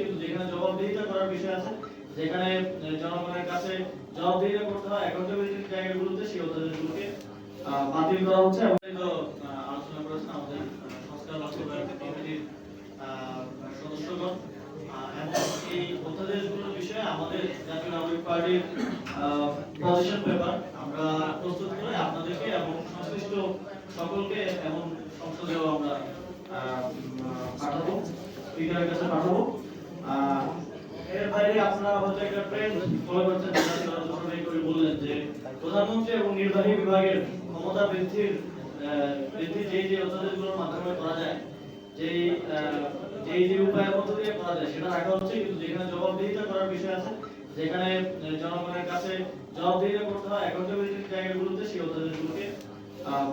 কিন্তু যেখানে জবাবদিহিতা করার বিষয় আছে, যেখানে জনগণের কাছে জবাবদিহিতা করতে হয় অ্যাকাউন্টেবিলিটির জায়গাগুলোতে সেই অধ্যাদেশগুলোকে বাতিল করা হচ্ছে। এবং আলোচনা করেছেন আমাদের সংস্কার বাস্তবায়ন কমিটির সদস্যগণ, এবং এই অধ্যাদেশগুলোর বিষয়ে আমাদের জাতীয় নাগরিক পার্টির পজিশন পেপার আমরা প্রস্তুত করে আপনাদেরকে এবং সংশ্লিষ্ট সকলকে এবং সংসদেও আমরা পাঠাবো, স্পিকারের কাছে পাঠাবো। এর বাইরে আপনারা হয়তো একটা ট্রেন্ড ফলো করছেন, যেটা বললেন যে প্রধানমন্ত্রী এবং নির্বাহী বিভাগের ক্ষমতা বৃদ্ধি যে অধ্যাদেশগুলোর মাধ্যমে করা যায়, যে উপায়ের মধ্য দিয়ে করা যায় সেটা রাখা হচ্ছে। কিন্তু যেখানে জবাবদিহিতা করার বিষয় আছে, যেখানে জনগণের কাছে জবাবদিহিতা করতে হয় অ্যাকাউন্টেবিলিটির জায়গাগুলোতে সেই অধ্যাদেশগুলোকে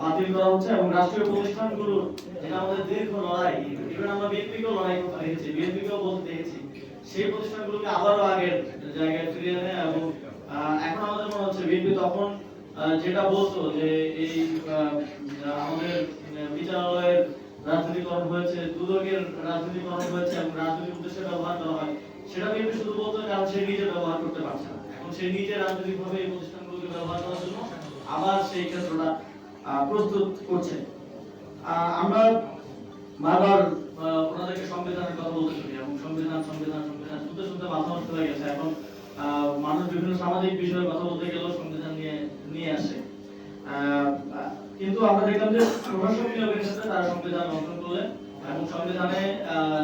বাতিল করা হচ্ছে। এবং রাষ্ট্রীয় প্রতিষ্ঠানগুলোর যেটা আমাদের দীর্ঘ লড়াই, ইভেন আমরা বিএনপিকেও লড়াই করতে দেখেছি, বিএনপিকেও বলতে দেখেছি, সেই প্রতিষ্ঠানগুলোকে আবারও আগের জায়গায় ফিরিয়ে আনে। এবং এখন আমাদের মনে হচ্ছে বিএনপি তখন যেটা বলতো যে এই আমাদের বিচারালয়ের রাজনীতিকরণ হয়েছে, দুদকের রাজনীতিকরণ হয়েছে এবং রাজনৈতিক উদ্দেশ্যে ব্যবহার করা হয়, সেটা বিএনপি শুধু বলতো কারণ সে নিজে ব্যবহার করতে পারছে না। এখন সে নিজে রাজনৈতিকভাবে এই প্রতিষ্ঠানগুলোকে ব্যবহার করার জন্য আবার সেই ক্ষেত্রটা প্রস্তুত করছে। আমরা বারবার ওনাদেরকে সংবিধানের কথা বলতে শুনি এবং সংবিধান সংবিধান সংবিধান শুনতে শুনতে মাথা নষ্ট হয়ে গেছে। এখন মানুষ বিভিন্ন সামাজিক বিষয়ে কথা বলতে গেলেও সংবিধান নিয়ে আসে। কিন্তু আমরা দেখলাম যে প্রশাসক নিয়োগের ক্ষেত্রে তারা সংবিধান লঙ্ঘন করলেন এবং সংবিধানে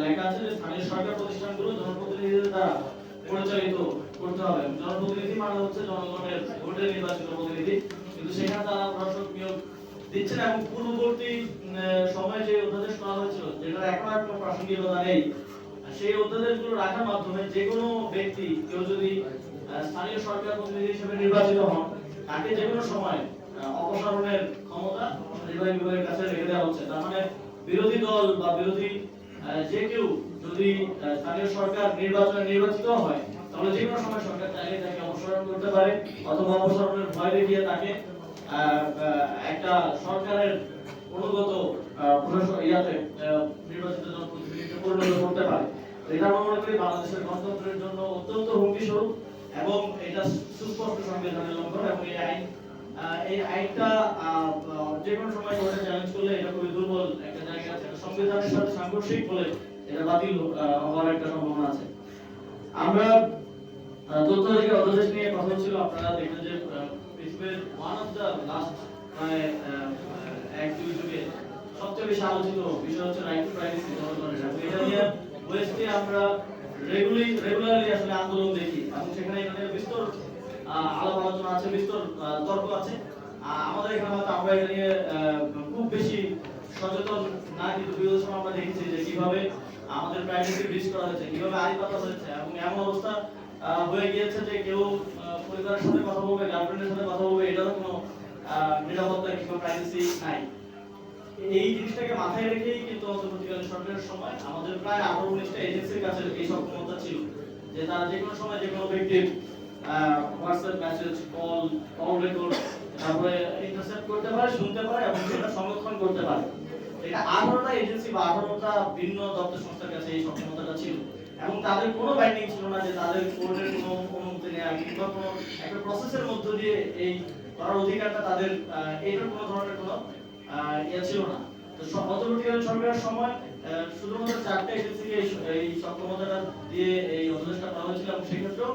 লেখা আছে যে স্থানীয় সরকার প্রতিষ্ঠানগুলো জনপ্রতিনিধিদের দ্বারা পরিচালিত করতে হবে। জনপ্রতিনিধি মানে হচ্ছে জনগণের ভোটে নির্বাচিত প্রতিনিধি, কিন্তু সেখানে তারা প্রশাসক নিয়োগ দিচ্ছেন। এবং পূর্ববর্তী সময়ে যে অধ্যাদেশ করা হয়েছিল, যেটা এখন আর কোনো প্রাসঙ্গিকতা নেই, সেই অধ্যাদেশগুলো রাখার মাধ্যমে যে কোনো ব্যক্তি কেউ যদি স্থানীয় সরকার প্রতিনিধি হিসেবে নির্বাচিত হন, তাকে যে কোনো সময় অপসারণের ক্ষমতা নির্বাহী বিভাগের কাছে রেখে দেওয়া হচ্ছে। তার মানে বিরোধী দল বা বিরোধী যে কেউ যদি স্থানীয় সরকার নির্বাচনে নির্বাচিত হয়, তাহলে যে কোনো সময় সরকার চাইলে তাকে অপসারণ করতে পারে, অথবা অপসারণের ভয় দেখিয়ে তাকে একটা সরকারের অনুগত প্রশাসন নির্বাচিত জনপ্রতিনিধিকে পরিণত করতে পারে। এটা আমরা মনে করি বাংলাদেশের গণতন্ত্রের জন্য অত্যন্ত হুমকি স্বরূপ এবং এটা সুস্পষ্ট সংবিধানের লঙ্ঘন। এবং এই আইনটা যে কোনো সময় কোর্টে চ্যালেঞ্জ করলে এটা খুবই দুর্বল একটা জায়গা আছে, সংবিধানের সাথে সাংঘর্ষিক বলে এটা বাতিল হওয়ার একটা সম্ভাবনা আছে। আমরা তথ্য অধিকার অধ্যাদেশ নিয়ে কথা হচ্ছিল, আপনারা দেখবেন যে পৃথিবীর ওয়ান অফ দ্য লাস্ট এক দুই যুগে সবচেয়ে বেশি আলোচিত বিষয় হচ্ছে রাইট টু প্রাইভেসি জনগণের। এটা নিয়ে ওয়েস্টে আমরা রেগুলারলি আসলে আন্দোলন দেখি এবং সেখানে এটা নিয়ে বিস্তর আলাপ আলোচনা আছে, বিস্তর তর্ক আছে। আমাদের এখানে হয়তো আমরা এটা নিয়ে খুব বেশি সচেতন না, কিন্তু বিগত সময় আমরা দেখেছি যে কিভাবে আমাদের প্রাইভেসি ব্রিজ করা হয়েছে, কিভাবে আইন পাতা হয়েছে এবং এমন অবস্থা হয়ে গিয়েছে যে কেউ পরিবারের সাথে কথা বলবে, গার্লফ্রেন্ডের সাথে কথা বলবে, এটারও কোনো নিরাপত্তা কিংবা প্রাইভেসি নাই। এই জিনিসটাকে মাথায় রেখেই কিন্তু অন্তর্বর্তীকালীন সরকারের সময় আমাদের প্রায় 18-19টা এজেন্সির কাছে এই সব ক্ষমতা ছিল যে তারা যে কোনো সময় যে কোনো ব্যক্তির হোয়াটসঅ্যাপ মেসেজ, কল রেকর্ড তারপরে ইন্টারসেপ্ট করতে পারে, শুনতে পারে এবং সেটা সংরক্ষণ করতে পারে। এটা 18টা এজেন্সি বা 18টা ভিন্ন দপ্তর সংস্থার কাছে এই সক্ষমতাটা ছিল এবং তাদের কোনো বাইন্ডিং ছিল না যে তাদের কোর্টের কোনো অনুমতি নেওয়া কিংবা কোনো একটা প্রসেসের মধ্য দিয়ে এই করার অধিকারটা তাদের, এটার কোনো ধরনের কোনো ছিল না। তো অন্তর্বর্তীকালীন সরকারের সময় শুধুমাত্র 4টা এজেন্সিকে এই সক্ষমতাটা দিয়ে এই অধ্যাদেশটা করা হয়েছিল এবং সেক্ষেত্রেও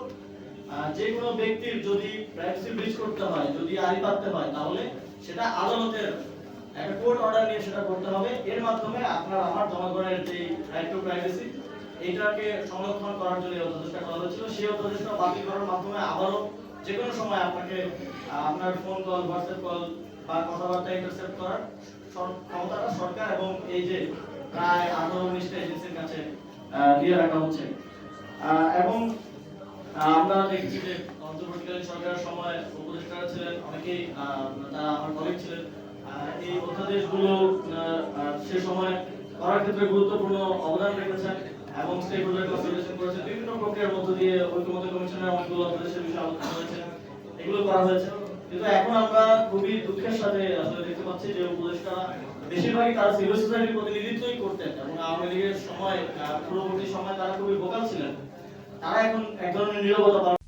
যে কোনো ব্যক্তির যদি প্রাইভেসি ব্রিচ করতে হয়, যদি আইন পাততে হয়, তাহলে সেটা আদালতের একটা কোর্ট অর্ডার নিয়ে সেটা করতে হবে। এর মাধ্যমে আপনার আমার জনগণের যে রাইট টু প্রাইভেসি এইটাকে সংরক্ষণ করার জন্য এই অধ্যাদেশটা করা হয়েছিল। সেই অধ্যাদেশটা বাতিল করার মাধ্যমে আবারও যে কোনো সময় আপনাকে আপনার ফোন কল, হোয়াটসঅ্যাপ কল বা কথাবার্তা ইন্টারসেপ্ট করার ক্ষমতাটা সরকার এবং এই যে প্রায় 18-19টা এজেন্সির কাছে দিয়ে রাখা হচ্ছে। এবং আমরা দেখছি যে অন্তর্বর্তীকালীন সরকারের সময় উপদেষ্টারা ছিলেন অনেকেই, তারা আমার কলিগ ছিলেন, এই অধ্যাদেশগুলো সে সময় করার ক্ষেত্রে গুরুত্বপূর্ণ অবদান রেখেছেন এবং স্টেক হোল্ডার কনসালটেশন করেছেন। বিভিন্ন প্রক্রিয়ার মধ্য দিয়ে ঐক্যমত্য কমিশনের অনেকগুলো অধ্যাদেশের বিষয়ে আলোচনা হয়েছে, এগুলো করা হয়েছে। কিন্তু এখন আমরা খুবই দুঃখের সাথে আসলে দেখতে পাচ্ছি যে উপদেষ্টারা বেশিরভাগই তারা সিভিল সোসাইটির প্রতিনিধিত্বই করতেন এবং আওয়ামী লীগের সময় পূর্ববর্তী সময় তারা খুবই ভোকাল ছিলেন। তারা এখন এক ধরনের নীরবতা